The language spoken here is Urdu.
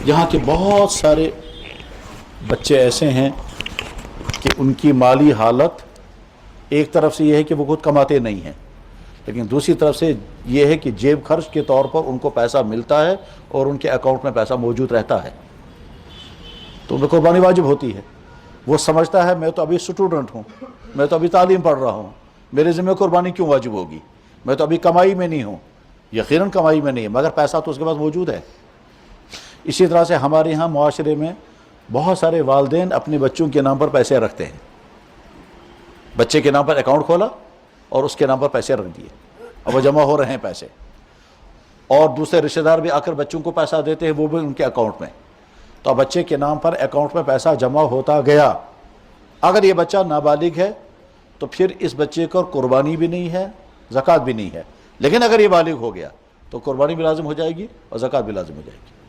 یہاں کے بہت سارے بچے ایسے ہیں کہ ان کی مالی حالت ایک طرف سے یہ ہے کہ وہ خود کماتے نہیں ہیں، لیکن دوسری طرف سے یہ ہے کہ جیب خرچ کے طور پر ان کو پیسہ ملتا ہے اور ان کے اکاؤنٹ میں پیسہ موجود رہتا ہے، تو ان کو قربانی واجب ہوتی ہے۔ وہ سمجھتا ہے میں تو ابھی اسٹوڈنٹ ہوں، میں تو ابھی تعلیم پڑھ رہا ہوں، میرے ذمہ قربانی کیوں واجب ہوگی، میں تو ابھی کمائی میں نہیں ہوں۔ یقیناً کمائی میں نہیں ہے، مگر پیسہ تو اس کے پاس موجود ہے۔ اسی طرح سے ہمارے ہاں معاشرے میں بہت سارے والدین اپنے بچوں کے نام پر پیسے رکھتے ہیں، بچے کے نام پر اکاؤنٹ کھولا اور اس کے نام پر پیسے رکھ دیے، اب وہ جمع ہو رہے ہیں پیسے، اور دوسرے رشتہ دار بھی آ کر بچوں کو پیسہ دیتے ہیں، وہ بھی ان کے اکاؤنٹ میں، تو اب بچے کے نام پر اکاؤنٹ میں پیسہ جمع ہوتا گیا۔ اگر یہ بچہ نابالغ ہے تو پھر اس بچے کو قربانی بھی نہیں ہے، زکوٰۃ بھی نہیں ہے، لیکن اگر یہ بالغ ہو گیا تو قربانی بھی لازم ہو جائے گی اور زکوٰۃ بھی لازم ہو جائے گی۔